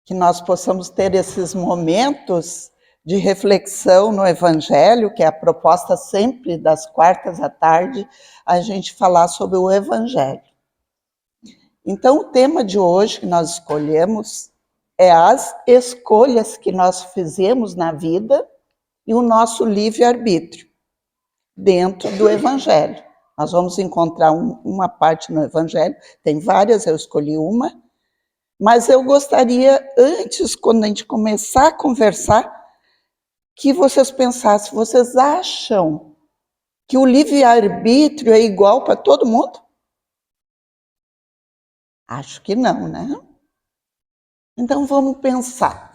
que nós possamos ter esses momentos de reflexão no Evangelho, que é a proposta sempre das quartas à tarde, a gente falar sobre o Evangelho. Então, o tema de hoje que nós escolhemos é as escolhas que nós fizemos na vida e o nosso livre-arbítrio dentro do Evangelho. Nós vamos encontrar uma parte no Evangelho, tem várias, eu escolhi uma, mas eu gostaria, antes, quando a gente começar a conversar, que vocês pensassem, vocês acham que o livre-arbítrio é igual para todo mundo? Acho que não, né? Então vamos pensar,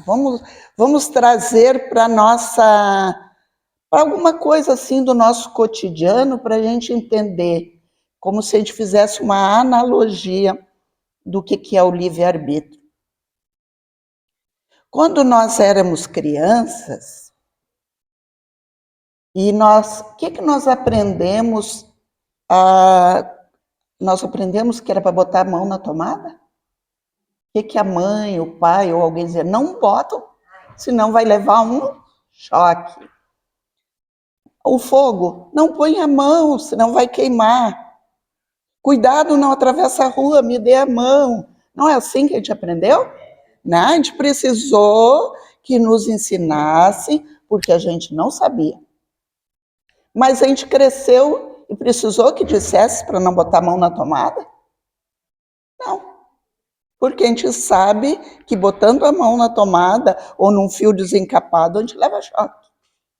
vamos trazer para alguma coisa assim do nosso cotidiano, para a gente entender, como se a gente fizesse uma analogia do que é o livre-arbítrio. Quando nós éramos crianças, e o que nós aprendemos? Nós aprendemos que era para botar a mão na tomada? O que a mãe, o pai ou alguém dizia? Não botam, senão vai levar um choque. O fogo, não põe a mão, senão vai queimar. Cuidado, não atravessa a rua, me dê a mão. Não é assim que a gente aprendeu? Né? A gente precisou que nos ensinassem, porque a gente não sabia. Mas a gente cresceu e precisou que dissesse para não botar a mão na tomada? Não. Porque a gente sabe que botando a mão na tomada ou num fio desencapado, a gente leva choque.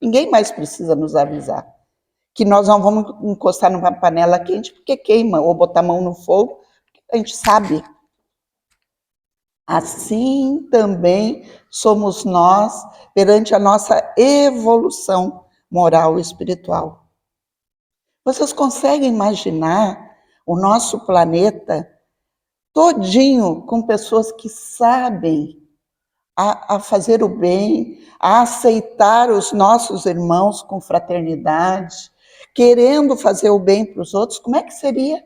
Ninguém mais precisa nos avisar que nós não vamos encostar numa panela quente porque queima, ou botar a mão no fogo, a gente sabe. Assim também somos nós perante a nossa evolução moral e espiritual. Vocês conseguem imaginar o nosso planeta todinho com pessoas que sabem a fazer o bem, a aceitar os nossos irmãos com fraternidade, querendo fazer o bem para os outros? Como é que seria?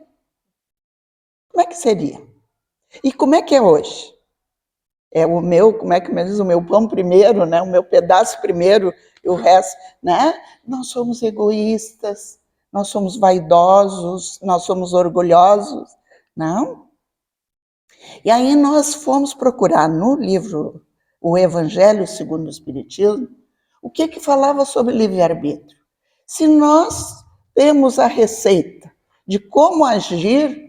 Como é que seria? E como é que é hoje? É o meu, como é que me diz, o meu pão primeiro, né? O meu pedaço primeiro e o resto, né? Nós somos egoístas, nós somos vaidosos, nós somos orgulhosos, não? E aí nós fomos procurar no livro O Evangelho segundo o Espiritismo, o que falava sobre livre-arbítrio. Se nós temos a receita de como agir,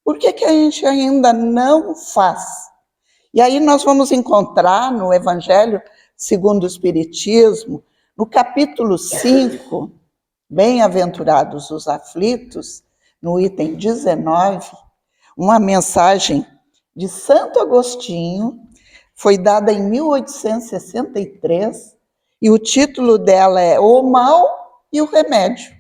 por que a gente ainda não faz? E aí nós vamos encontrar no Evangelho segundo o Espiritismo, no capítulo 5, Bem-aventurados os aflitos, no item 19, uma mensagem de Santo Agostinho, foi dada em 1863, e o título dela é O Mal e o Remédio.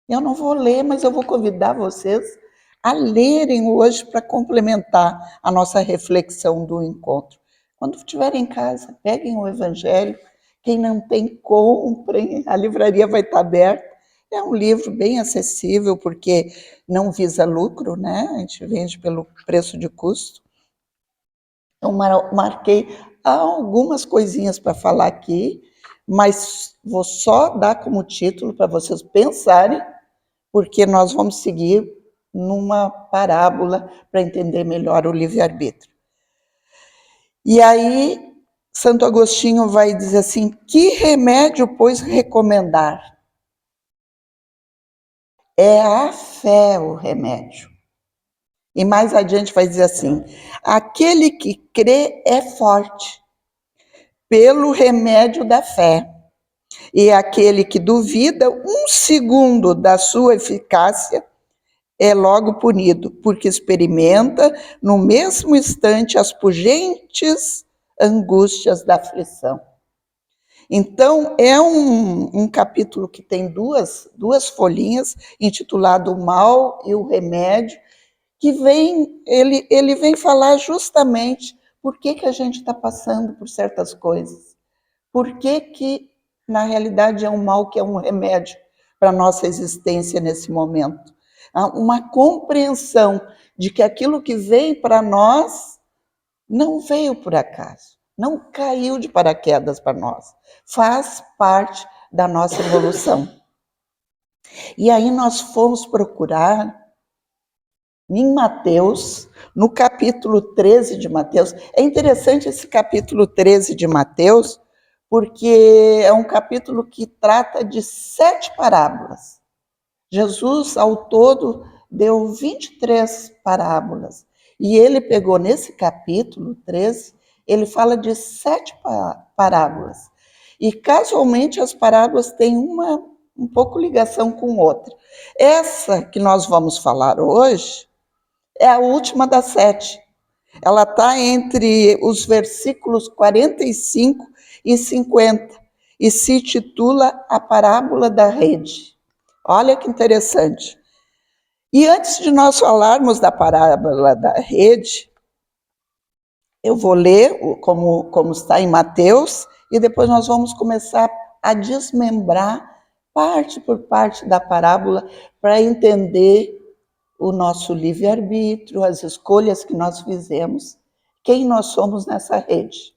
Eu não vou ler, mas eu vou convidar vocês a lerem hoje para complementar a nossa reflexão do encontro. Quando estiverem em casa, peguem o Evangelho. Quem não tem, comprem, a livraria vai estar aberta. É um livro bem acessível, porque não visa lucro, né? A gente vende pelo preço de custo. Eu marquei algumas coisinhas para falar aqui, mas vou só dar como título para vocês pensarem, porque nós vamos seguir numa parábola para entender melhor o livre-arbítrio. E aí, Santo Agostinho vai dizer assim: que remédio, pois, recomendar? É a fé o remédio. E mais adiante vai dizer assim: aquele que crê é forte, pelo remédio da fé. E aquele que duvida um segundo da sua eficácia é logo punido, porque experimenta no mesmo instante as pungentes angústias da aflição. Então, é um capítulo que tem duas folhinhas, intitulado O Mal e o Remédio, que ele vem falar justamente por que a gente está passando por certas coisas. Por que, na realidade, é um mal que é um remédio para a nossa existência nesse momento. Uma compreensão de que aquilo que vem para nós não veio por acaso, não caiu de paraquedas para nós, faz parte da nossa evolução. E aí nós fomos procurar em Mateus, no capítulo 13 de Mateus. É interessante esse capítulo 13 de Mateus, porque é um capítulo que trata de 7 parábolas. Jesus, ao todo, deu 23 parábolas. E ele pegou nesse capítulo 13, ele fala de 7 parábolas. E casualmente as parábolas têm um pouco ligação com outra. Essa que nós vamos falar hoje é a última das 7. Ela está entre os versículos 45 e 50 e se titula A Parábola da Rede. Olha que interessante. E antes de nós falarmos da parábola da rede, eu vou ler como está em Mateus e depois nós vamos começar a desmembrar parte por parte da parábola para entender o nosso livre-arbítrio, as escolhas que nós fizemos, quem nós somos nessa rede.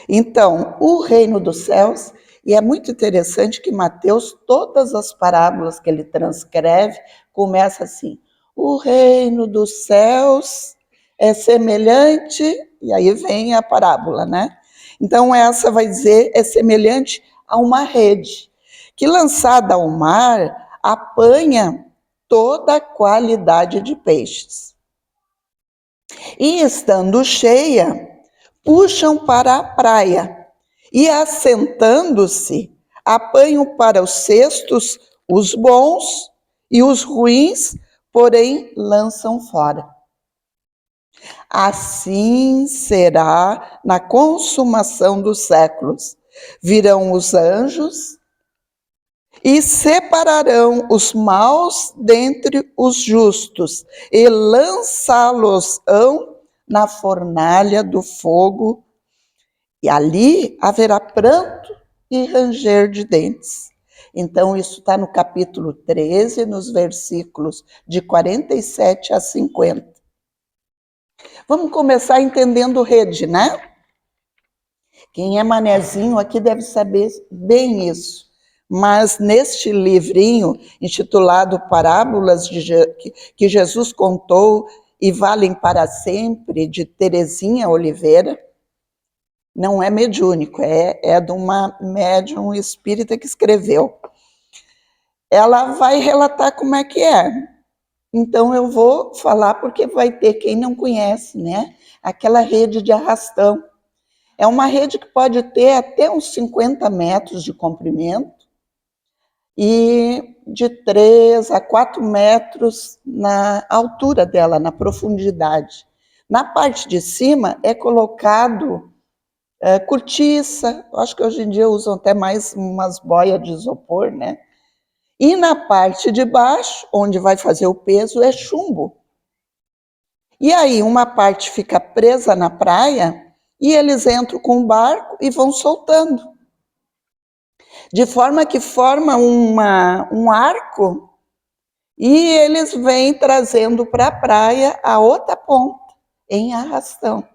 Então, o reino dos céus, e é muito interessante que Mateus, todas as parábolas que ele transcreve, começa assim: o reino dos céus é semelhante, e aí vem a parábola, né? Então, essa vai dizer, é semelhante a uma rede, que lançada ao mar, apanha toda a qualidade de peixes. E estando cheia, puxam para a praia e, assentando-se, apanham para os cestos os bons e os ruins, porém lançam fora. Assim será na consumação dos séculos. Virão os anjos e separarão os maus dentre os justos, e lançá-los-ão na fornalha do fogo, e ali haverá pranto e ranger de dentes. Então, isso está no capítulo 13, nos versículos de 47 a 50. Vamos começar entendendo rede, né? Quem é manezinho aqui deve saber bem isso. Mas neste livrinho, intitulado Parábolas que Jesus contou e valem para sempre, de Terezinha Oliveira, não é mediúnico, é de uma médium espírita que escreveu. Ela vai relatar como é que é. Então eu vou falar porque vai ter quem não conhece, né? Aquela rede de arrastão. É uma rede que pode ter até uns 50 metros de comprimento e de 3 a 4 metros na altura dela, na profundidade. Na parte de cima é colocado cortiça, acho que hoje em dia usam até mais umas boias de isopor, né? E na parte de baixo, onde vai fazer o peso, é chumbo. E aí uma parte fica presa na praia e eles entram com o barco e vão soltando. De forma que forma um arco e eles vêm trazendo para a praia a outra ponta, em arrastão.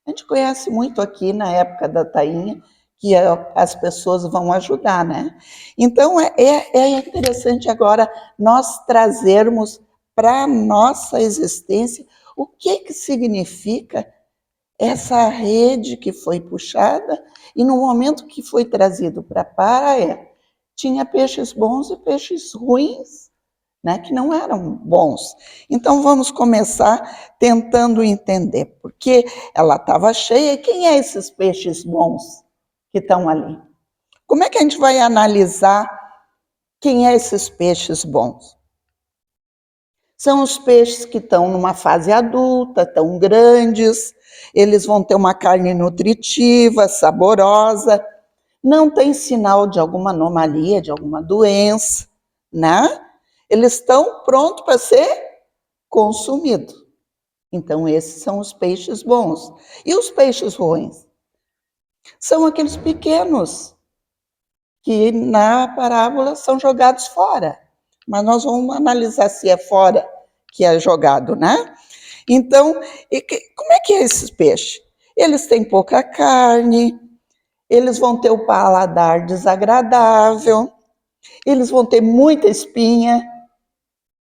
A gente conhece muito aqui na época da tainha, que as pessoas vão ajudar, né? Então, é interessante agora nós trazermos para a nossa existência o que significa essa rede que foi puxada e no momento que foi trazido para a praia, tinha peixes bons e peixes ruins, né, que não eram bons. Então vamos começar tentando entender, porque ela estava cheia, e quem é esses peixes bons que estão ali? Como é que a gente vai analisar quem é esses peixes bons? São os peixes que estão numa fase adulta, tão grandes, eles vão ter uma carne nutritiva, saborosa, não tem sinal de alguma anomalia, de alguma doença, né? Eles estão prontos para ser consumidos. Então, esses são os peixes bons. E os peixes ruins? São aqueles pequenos que na parábola são jogados fora. Mas nós vamos analisar se é fora que é jogado, né? Então, como é que é esses peixes? Eles têm pouca carne, eles vão ter o paladar desagradável, eles vão ter muita espinha,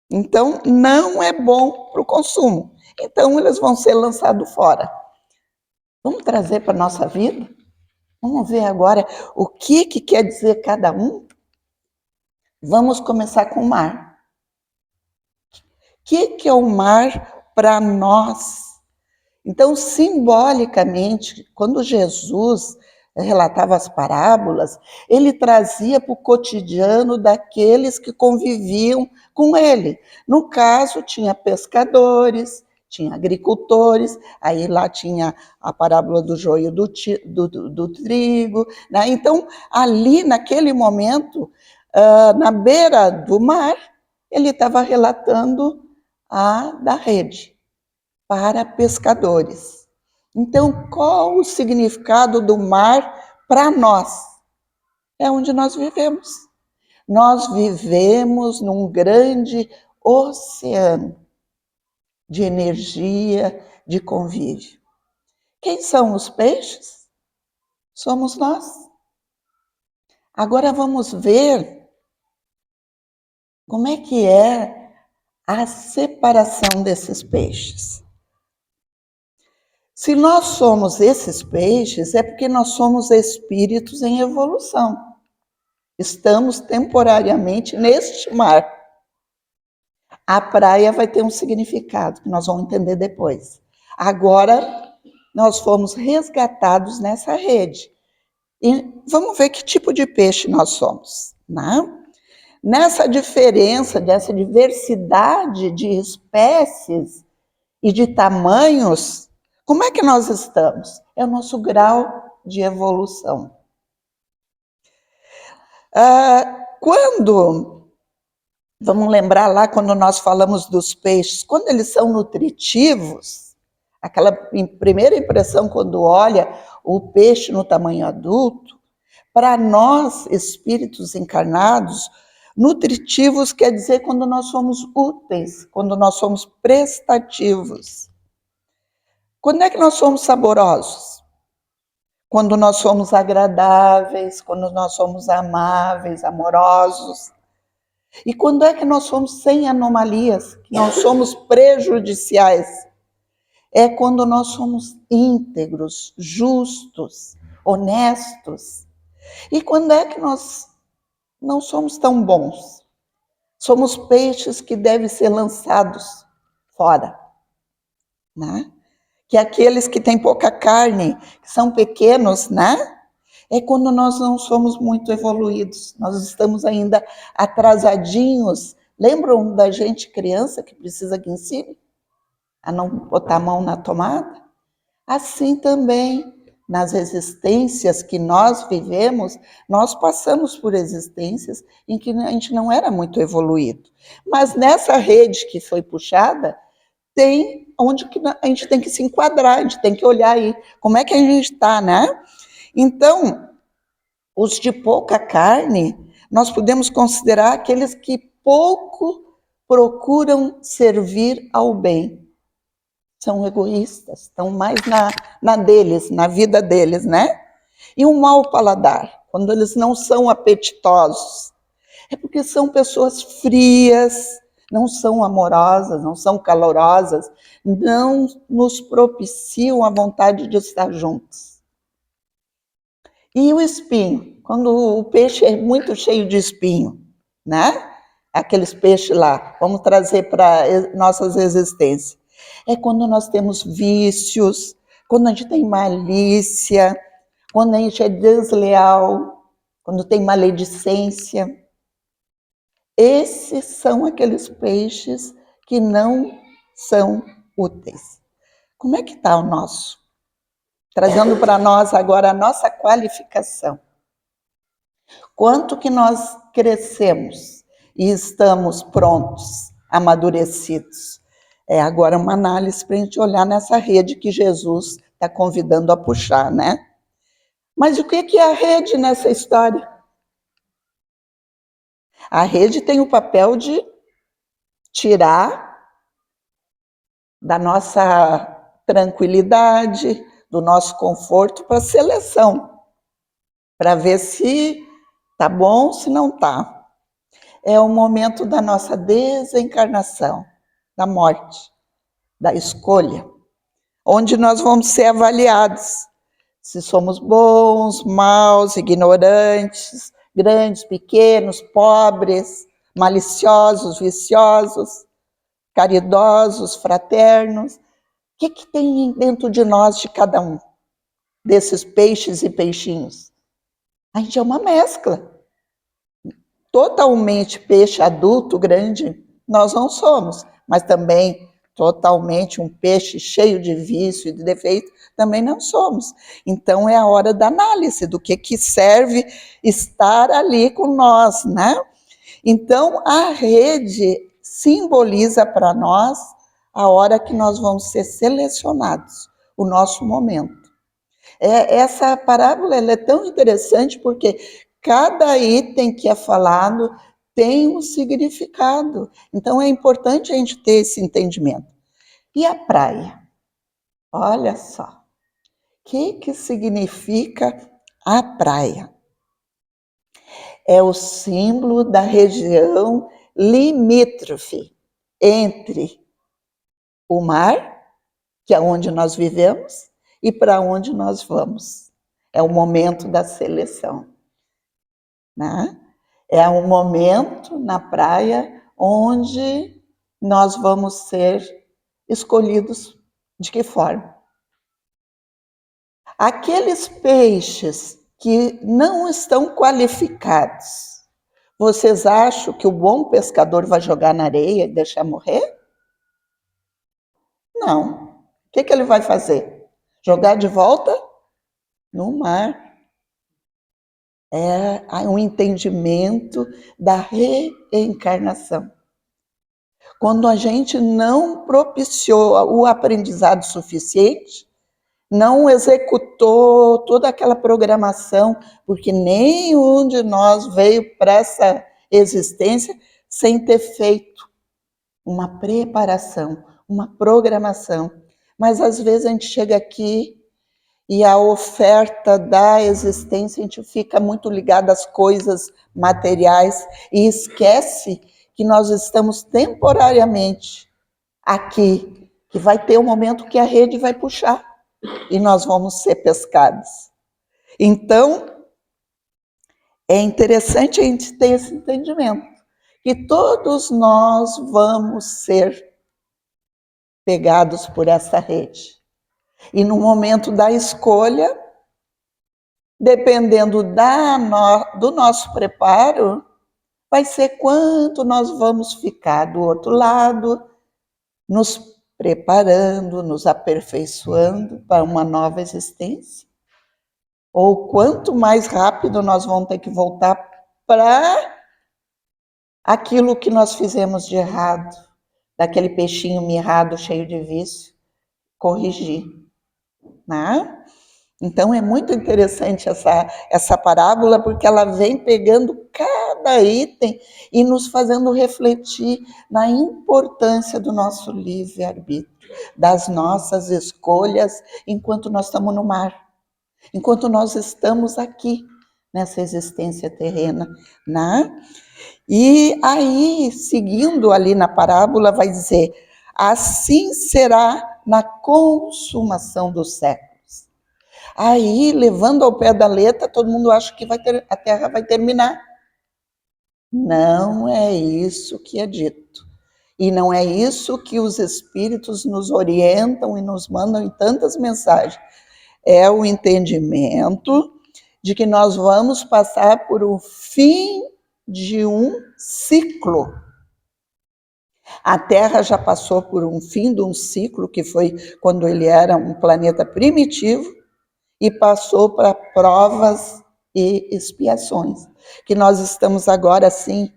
então não é bom para o consumo. Então eles vão ser lançados fora. Vamos trazer para a nossa vida? Vamos ver agora o que quer dizer cada um? Vamos começar com o mar. O que é o mar para nós? Então, simbolicamente, quando Jesus relatava as parábolas, ele trazia para o cotidiano daqueles que conviviam com ele. No caso, tinha pescadores, tinha agricultores, aí lá tinha a parábola do joio do trigo. Né? Então, ali, naquele momento, na beira do mar, ele estava relatando a da rede para pescadores. Então, qual o significado do mar para nós? É onde nós vivemos. Nós vivemos num grande oceano de energia, de convívio. Quem são os peixes? Somos nós. Agora vamos ver como é que é a separação desses peixes. Se nós somos esses peixes, é porque nós somos espíritos em evolução. Estamos temporariamente neste mar. A praia vai ter um significado que nós vamos entender depois. Agora, nós fomos resgatados nessa rede. E vamos ver que tipo de peixe nós somos. Né? Nessa diferença, dessa diversidade de espécies e de tamanhos, como é que nós estamos? É o nosso grau de evolução. Vamos lembrar lá quando nós falamos dos peixes, quando eles são nutritivos, aquela primeira impressão quando olha o peixe no tamanho adulto, para nós, espíritos encarnados, nutritivos quer dizer quando nós somos úteis, quando nós somos prestativos. Quando é que nós somos saborosos? Quando nós somos agradáveis, quando nós somos amáveis, amorosos. E quando é que nós somos sem anomalias, que não somos prejudiciais? É quando nós somos íntegros, justos, honestos. E quando é que nós não somos tão bons? Somos peixes que devem ser lançados fora, né? Que aqueles que têm pouca carne, que são pequenos, né? É quando nós não somos muito evoluídos, nós estamos ainda atrasadinhos. Lembram da gente criança que precisa que ensine a não botar a mão na tomada? Assim também, nas existências que nós vivemos, nós passamos por existências em que a gente não era muito evoluído. Mas nessa rede que foi puxada, tem onde que a gente tem que se enquadrar, a gente tem que olhar aí como é que a gente está, né? Então, os de pouca carne, nós podemos considerar aqueles que pouco procuram servir ao bem. São egoístas, estão mais na deles, na vida deles, né? E um mau paladar, quando eles não são apetitosos, é porque são pessoas frias, não são amorosas, não são calorosas, não nos propiciam a vontade de estar juntos. E o espinho, quando o peixe é muito cheio de espinho, né? Aqueles peixes lá, vamos trazer para nossas existências. É quando nós temos vícios, quando a gente tem malícia, quando a gente é desleal, quando tem maledicência. Esses são aqueles peixes que não são úteis. Como é que está o nosso? Trazendo para nós agora a nossa qualificação. Quanto que nós crescemos e estamos prontos, amadurecidos? É agora uma análise para a gente olhar nessa rede que Jesus está convidando a puxar, né? Mas o que é a rede nessa história? A rede tem o papel de tirar da nossa tranquilidade, do nosso conforto para seleção, para ver se tá bom, se não tá. É o momento da nossa desencarnação, da morte, da escolha, onde nós vamos ser avaliados se somos bons, maus, ignorantes, grandes, pequenos, pobres, maliciosos, viciosos, caridosos, fraternos. O que tem dentro de nós, de cada um, desses peixes e peixinhos? A gente é uma mescla. Totalmente peixe adulto, grande, nós não somos, mas também totalmente um peixe cheio de vício e de defeito, também não somos. Então é a hora da análise do que serve estar ali com nós, né? Então a rede simboliza para nós a hora que nós vamos ser selecionados, o nosso momento. Essa parábola ela é tão interessante porque cada item que é falado tem um significado. Então é importante a gente ter esse entendimento. E a praia? Olha só. O que significa a praia? É o símbolo da região limítrofe entre o mar, que é onde nós vivemos, e para onde nós vamos. É o momento da seleção. Né? É um momento na praia onde nós vamos ser escolhidos de que forma? Aqueles peixes que não estão qualificados, vocês acham que o bom pescador vai jogar na areia e deixar morrer? Não. O que ele vai fazer? Jogar de volta no mar. É um entendimento da reencarnação. Quando a gente não propiciou o aprendizado suficiente, não executou toda aquela programação, porque nenhum de nós veio para essa existência sem ter feito uma preparação, uma programação. Mas às vezes a gente chega aqui e a oferta da existência, a gente fica muito ligado às coisas materiais e esquece que nós estamos temporariamente aqui, que vai ter um momento que a rede vai puxar e nós vamos ser pescados. Então, é interessante a gente ter esse entendimento, que todos nós vamos ser pegados por essa rede. E no momento da escolha, dependendo do nosso preparo, vai ser quanto nós vamos ficar do outro lado, nos preparando, nos aperfeiçoando para uma nova existência, ou quanto mais rápido nós vamos ter que voltar para aquilo que nós fizemos de errado, daquele peixinho mirrado cheio de vício, corrigir, né? Então é muito interessante essa parábola, porque ela vem pegando cada item e nos fazendo refletir na importância do nosso livre-arbítrio, das nossas escolhas enquanto nós estamos no mar, enquanto nós estamos aqui nessa existência terrena, né? E aí, seguindo ali na parábola, vai dizer: assim será na consumação dos séculos. Aí, levando ao pé da letra, todo mundo acha que a Terra vai terminar. Não é isso que é dito. E não é isso que os Espíritos nos orientam e nos mandam em tantas mensagens. É o entendimento de que nós vamos passar por um fim de um ciclo. A Terra já passou por um fim de um ciclo, que foi quando ele era um planeta primitivo, e passou para provas e expiações, que nós estamos agora, assim,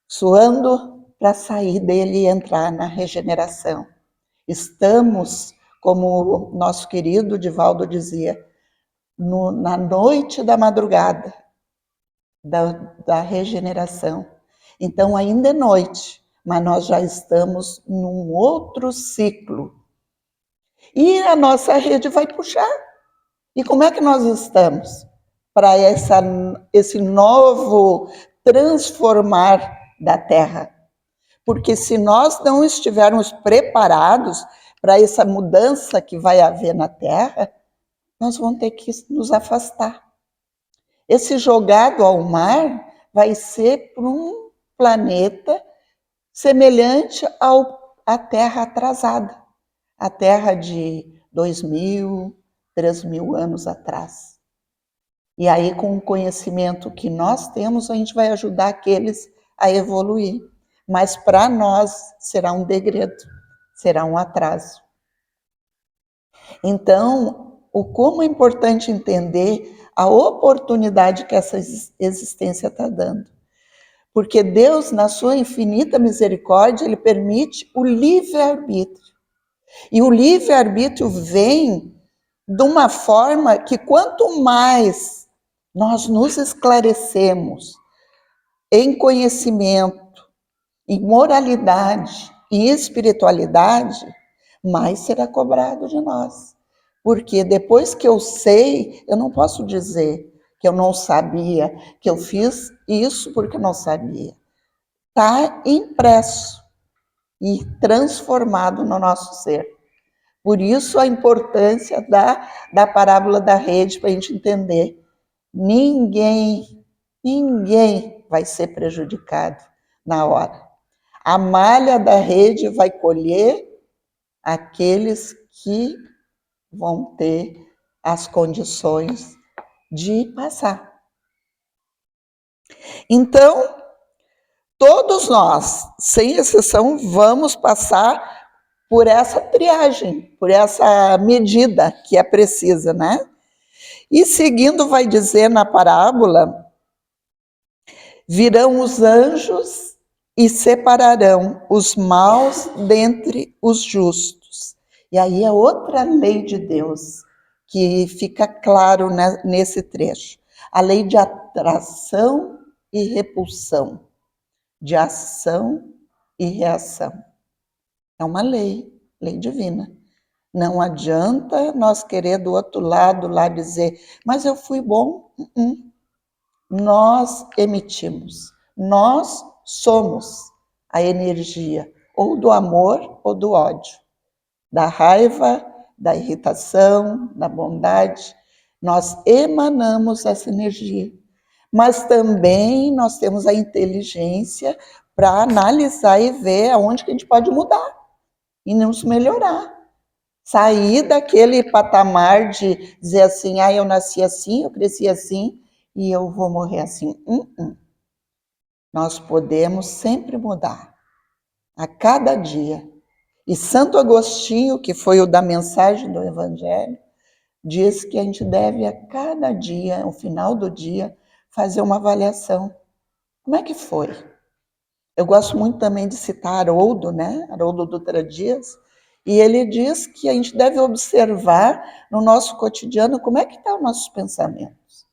suando para sair dele e entrar na regeneração. Estamos, como o nosso querido Divaldo dizia, na noite da madrugada da regeneração. Então, ainda é noite, mas nós já estamos num outro ciclo. E a nossa rede vai puxar. E como é que nós estamos para esse novo transformar da Terra? Porque se nós não estivermos preparados para essa mudança que vai haver na Terra, nós vamos ter que nos afastar. Esse jogado ao mar vai ser para um planeta semelhante à Terra atrasada, a Terra de 2.000, 3.000 anos atrás. E aí, com o conhecimento que nós temos, a gente vai ajudar aqueles a evoluir. Mas para nós será um degredo, será um atraso. Então, como é importante entender a oportunidade que essa existência está dando. Porque Deus, na sua infinita misericórdia, Ele permite o livre-arbítrio. E o livre-arbítrio vem de uma forma que quanto mais nós nos esclarecemos em conhecimento, em moralidade e espiritualidade, mais será cobrado de nós. Porque depois que eu sei, eu não posso dizer que eu não sabia, que eu fiz isso porque não sabia. Está impresso e transformado no nosso ser. Por isso a importância da parábola da rede, para a gente entender. Ninguém vai ser prejudicado na hora. A malha da rede vai colher aqueles que vão ter as condições de passar. Então, todos nós, sem exceção, vamos passar por essa triagem, por essa medida que é precisa, né? E seguindo vai dizer na parábola, virão os anjos e separarão os maus dentre os justos. E aí é outra lei de Deus que fica claro nesse trecho. A lei de atração e repulsão, de ação e reação. É uma lei divina. Não adianta nós querer do outro lado lá dizer, mas eu fui bom. Nós emitimos, nós somos a energia ou do amor ou do ódio, da raiva, da irritação, da bondade. Nós emanamos essa energia, mas também nós temos a inteligência para analisar e ver aonde que a gente pode mudar e nos melhorar. Sair daquele patamar de dizer assim, eu nasci assim, eu cresci assim e eu vou morrer assim. Nós podemos sempre mudar, a cada dia. E Santo Agostinho, que foi o da mensagem do Evangelho, diz que a gente deve a cada dia, no final do dia, fazer uma avaliação. Como é que foi? Eu gosto muito também de citar Haroldo, né? Haroldo Dutra Dias, e ele diz que a gente deve observar no nosso cotidiano como é que estão os nossos pensamentos.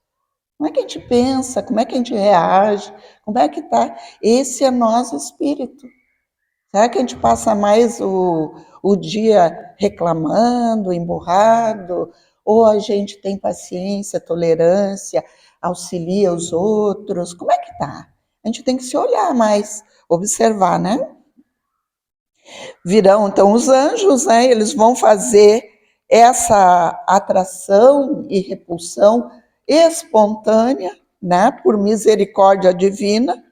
Como é que a gente pensa, como é que a gente reage, como é que está. Esse é nosso espírito. Será que a gente passa mais o dia reclamando, emburrado, ou a gente tem paciência, tolerância, auxilia os outros? Como é que está? A gente tem que se olhar mais, observar, né? Virão, então, os anjos, né? Eles vão fazer essa atração e repulsão espontânea, né? Por misericórdia divina.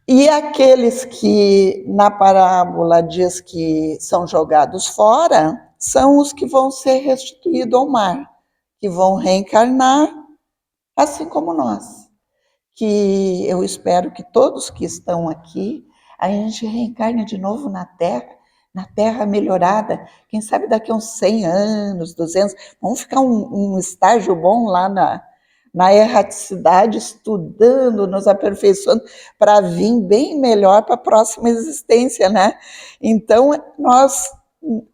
E aqueles que na parábola diz que são jogados fora, são os que vão ser restituídos ao mar, que vão reencarnar, assim como nós. Que eu espero que todos que estão aqui, a gente reencarne de novo na Terra melhorada, quem sabe daqui a uns 100 anos, 200, vamos ficar um estágio bom lá na erraticidade, estudando, nos aperfeiçoando, para vir bem melhor para a próxima existência, né? Então, nós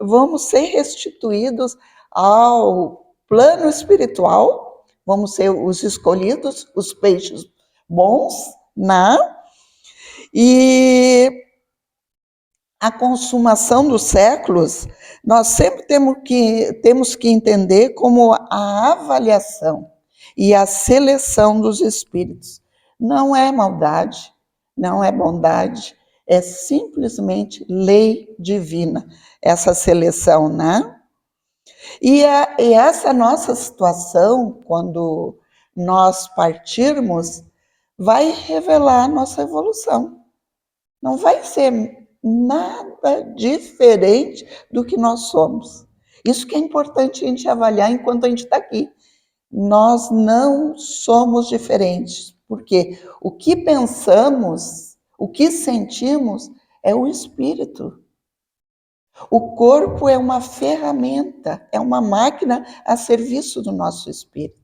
vamos ser restituídos ao plano espiritual, vamos ser os escolhidos, os peixes bons, né? E a consumação dos séculos, nós sempre temos que entender como a avaliação e a seleção dos espíritos. Não é maldade, não é bondade, é simplesmente lei divina, essa seleção, né? E essa nossa situação, quando nós partirmos, vai revelar a nossa evolução. Não vai ser nada diferente do que nós somos. Isso que é importante a gente avaliar enquanto a gente está aqui. Nós não somos diferentes, porque o que pensamos, o que sentimos é o espírito. O corpo é uma ferramenta, é uma máquina a serviço do nosso espírito.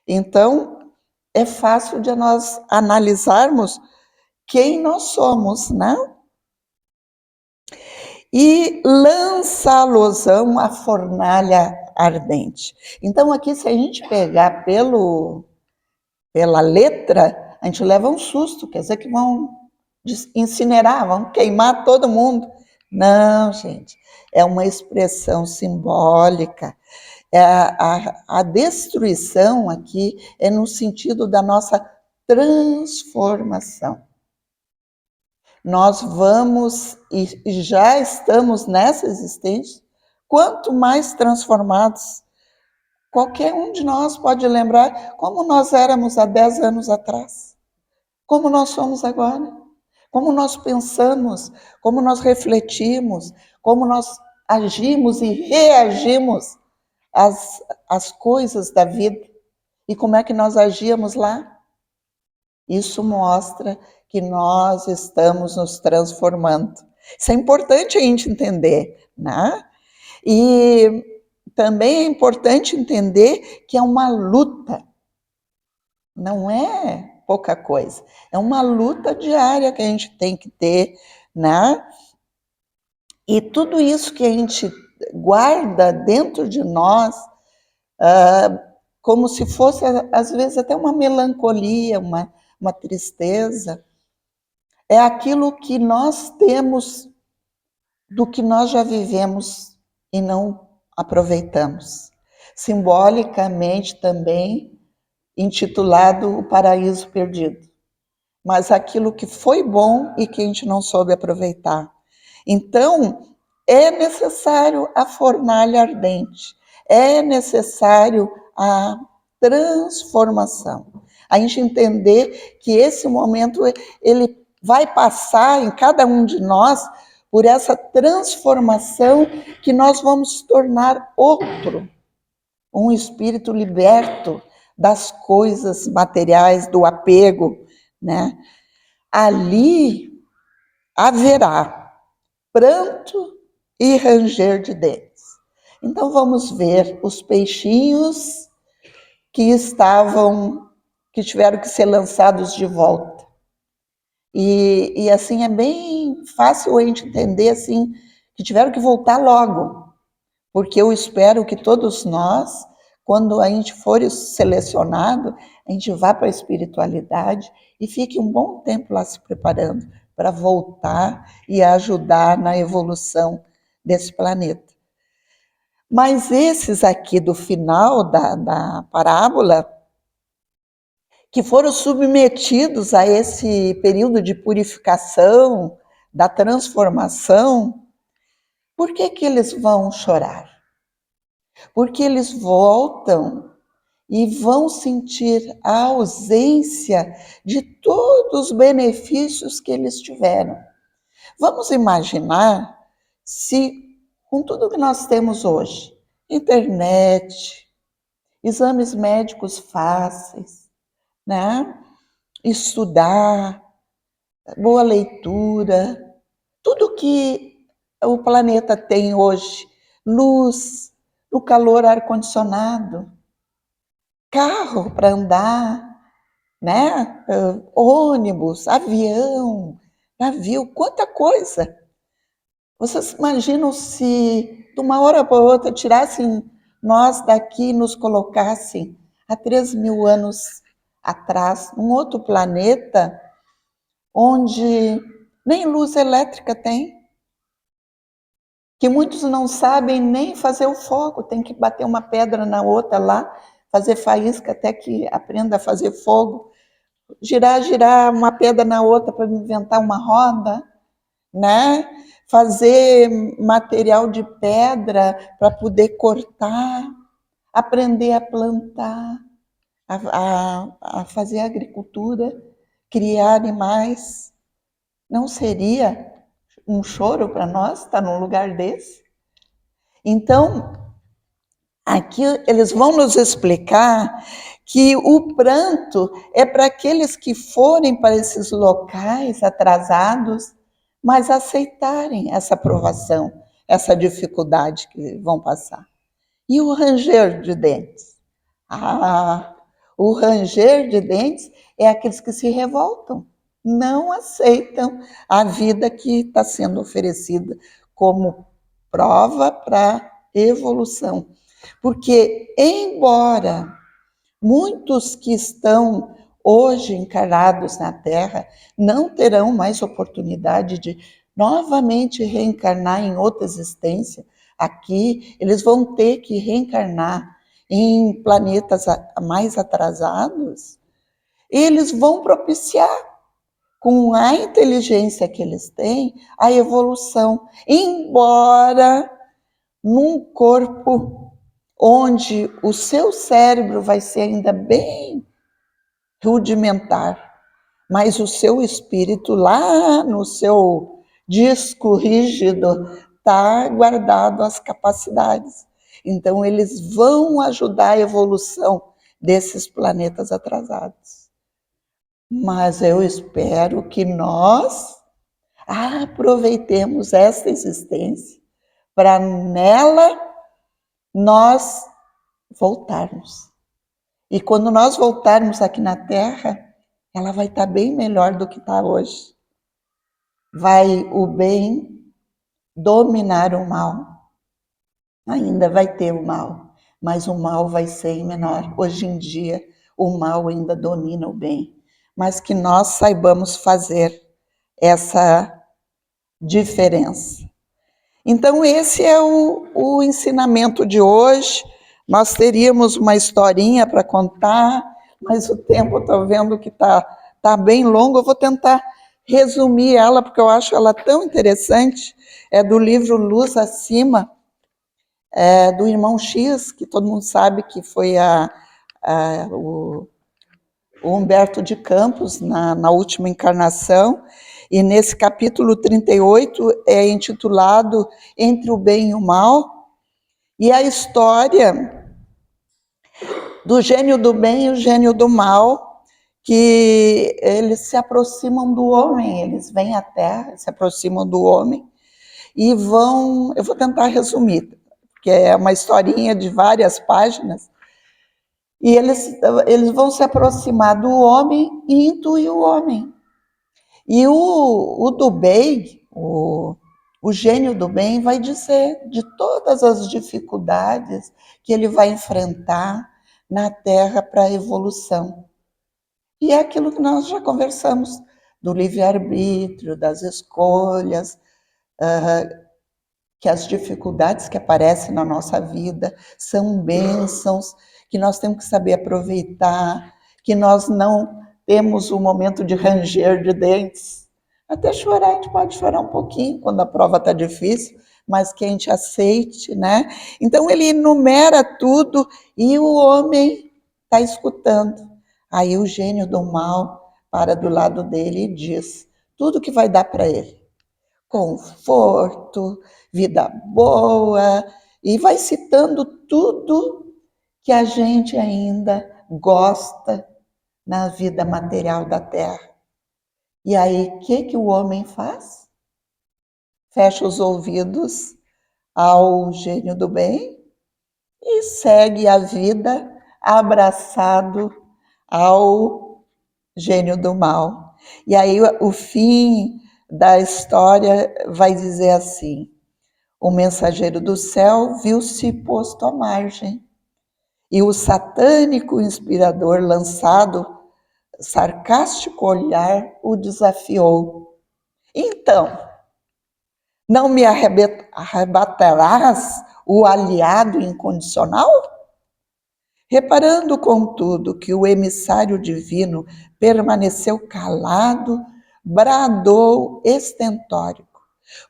Então, é fácil de nós analisarmos quem nós somos, né? E lança a alusão à fornalha ardente. Então, aqui, se a gente pegar pela letra, a gente leva um susto, quer dizer que vão incinerar, vão queimar todo mundo. Não, gente, é uma expressão simbólica. A destruição aqui é no sentido da nossa transformação. Nós vamos e já estamos nessa existência, quanto mais transformados. Qualquer um de nós pode lembrar como nós éramos há 10 anos atrás, como nós somos agora, como nós pensamos, como nós refletimos, como nós agimos e reagimos às coisas da vida e como é que nós agíamos lá. Isso mostra que nós estamos nos transformando. Isso é importante a gente entender, né? E também é importante entender que é uma luta. Não é pouca coisa. É uma luta diária que a gente tem que ter, né? E tudo isso que a gente guarda dentro de nós, como se fosse, às vezes, até uma melancolia, uma tristeza, é aquilo que nós temos do que nós já vivemos e não aproveitamos. Simbolicamente também intitulado O Paraíso Perdido. Mas aquilo que foi bom e que a gente não soube aproveitar. Então, é necessário a fornalha ardente, é necessário a transformação. A gente entender que esse momento ele vai passar em cada um de nós por essa transformação que nós vamos tornar outro, um espírito liberto das coisas materiais, do apego, né? Ali haverá pranto e ranger de dentes. Então vamos ver os peixinhos que tiveram que ser lançados de volta. E assim é bem fácil a gente entender assim que tiveram que voltar logo, porque eu espero que todos nós, quando a gente for selecionado, a gente vá para a espiritualidade e fique um bom tempo lá se preparando para voltar e ajudar na evolução desse planeta. Mas esses aqui do final da parábola, que foram submetidos a esse período de purificação, da transformação, por que eles vão chorar? Porque eles voltam e vão sentir a ausência de todos os benefícios que eles tiveram. Vamos imaginar se, com tudo que nós temos hoje, internet, exames médicos fáceis, né? Estudar, boa leitura, tudo que o planeta tem hoje, luz, o calor ar-condicionado, carro para andar, né? Ônibus, avião, navio, quanta coisa. Vocês imaginam se de uma hora para outra tirassem nós daqui e nos colocassem há 3.000 anos atrás, num outro planeta, onde nem luz elétrica tem, que muitos não sabem nem fazer o fogo, tem que bater uma pedra na outra lá, fazer faísca até que aprenda a fazer fogo, girar uma pedra na outra para inventar uma roda, né? Fazer material de pedra para poder cortar, aprender a plantar, a fazer agricultura, criar animais. Não seria um choro para nós estar num lugar desse? Então, aqui eles vão nos explicar que o pranto é para aqueles que forem para esses locais atrasados, mas aceitarem essa provação, essa dificuldade que vão passar. E o ranger de dentes? O ranger de dentes é aqueles que se revoltam, não aceitam a vida que está sendo oferecida como prova para evolução. Porque, embora muitos que estão hoje encarnados na Terra não terão mais oportunidade de novamente reencarnar em outra existência, aqui eles vão ter que reencarnar em planetas mais atrasados, eles vão propiciar, com a inteligência que eles têm, a evolução, embora num corpo onde o seu cérebro vai ser ainda bem rudimentar, mas o seu espírito lá no seu disco rígido está guardado as capacidades. Então eles vão ajudar a evolução desses planetas atrasados. Mas eu espero que nós aproveitemos esta existência para nela nós voltarmos. E quando nós voltarmos aqui na Terra, ela vai estar bem melhor do que está hoje. Vai o bem dominar o mal. Ainda vai ter o mal, mas o mal vai ser menor. Hoje em dia, o mal ainda domina o bem. Mas que nós saibamos fazer essa diferença. Então, esse é o ensinamento de hoje. Nós teríamos uma historinha para contar, mas o tempo, estou vendo que tá bem longo. Eu vou tentar resumir ela, porque eu acho ela tão interessante. É do livro Luz Acima, do irmão X, que todo mundo sabe que foi o Humberto de Campos, na última encarnação. E nesse capítulo 38 é intitulado Entre o Bem e o Mal, e a história do gênio do bem e o gênio do mal, que eles se aproximam do homem, eles vêm à Terra, se aproximam do homem, e vão, eu vou tentar resumir, porque é uma historinha de várias páginas, e eles vão se aproximar do homem e intuir o homem. E o do bem, o gênio do bem, vai dizer de todas as dificuldades que ele vai enfrentar na Terra para a evolução. E é aquilo que nós já conversamos, do livre-arbítrio, das escolhas, que as dificuldades que aparecem na nossa vida são bênçãos, que nós temos que saber aproveitar, que nós não temos um momento de ranger de dentes. Até chorar, a gente pode chorar um pouquinho quando a prova está difícil, mas que a gente aceite, né? Então ele enumera tudo e o homem está escutando. Aí o gênio do mal para do lado dele e diz tudo que vai dar para ele. Conforto, vida boa, e vai citando tudo que a gente ainda gosta na vida material da Terra. E aí, o que o homem faz? Fecha os ouvidos ao gênio do bem e segue a vida abraçado ao gênio do mal. E aí, o fim da história vai dizer assim: o mensageiro do céu viu-se posto à margem, e o satânico inspirador lançado sarcástico olhar o desafiou. Então, não me arrebatarás o aliado incondicional? Reparando, contudo, que o emissário divino permaneceu calado, bradou estentórico: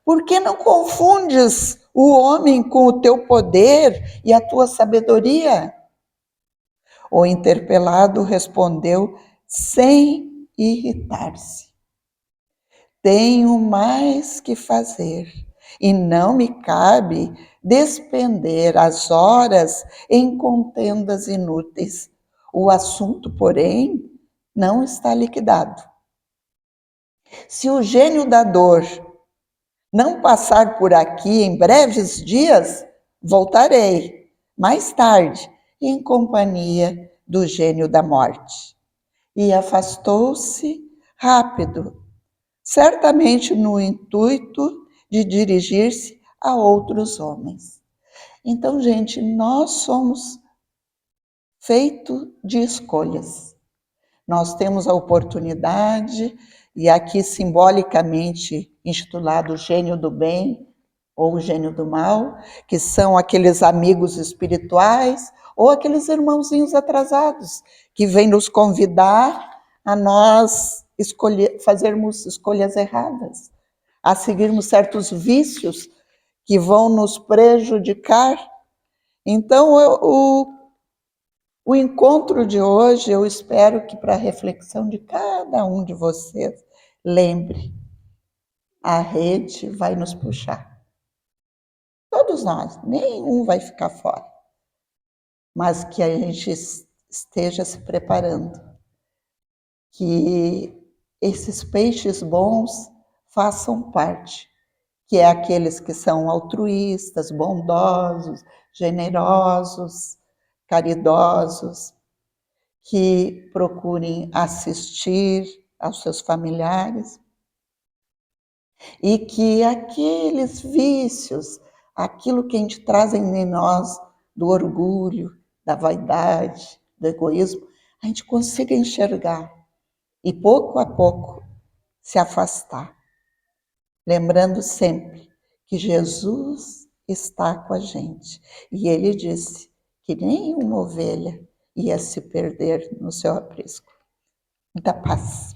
por que não confundes o homem com o teu poder e a tua sabedoria? O interpelado respondeu sem irritar-se: tenho mais que fazer e não me cabe despender as horas em contendas inúteis. O assunto, porém, não está liquidado. Se o gênio da dor não passar por aqui em breves dias, voltarei, mais tarde, em companhia do gênio da morte. E afastou-se rápido, certamente no intuito de dirigir-se a outros homens. Então, gente, nós somos feitos de escolhas. Nós temos a oportunidade, e aqui simbolicamente intitulado Gênio do Bem ou o Gênio do Mal, que são aqueles amigos espirituais ou aqueles irmãozinhos atrasados que vêm nos convidar a nós fazermos escolhas erradas, a seguirmos certos vícios que vão nos prejudicar. Então, o encontro de hoje, eu espero que para a reflexão de cada um de vocês, lembre, a rede vai nos puxar. Todos nós, nenhum vai ficar fora. Mas que a gente esteja se preparando, que esses peixes bons façam parte, que é aqueles que são altruístas, bondosos, generosos, caridosos, que procurem assistir aos seus familiares e que aqueles vícios, aquilo que a gente traz em nós do orgulho, da vaidade, do egoísmo, a gente consiga enxergar e pouco a pouco se afastar. Lembrando sempre que Jesus está com a gente e ele disse que nenhuma ovelha ia se perder no seu aprisco. Muita paz.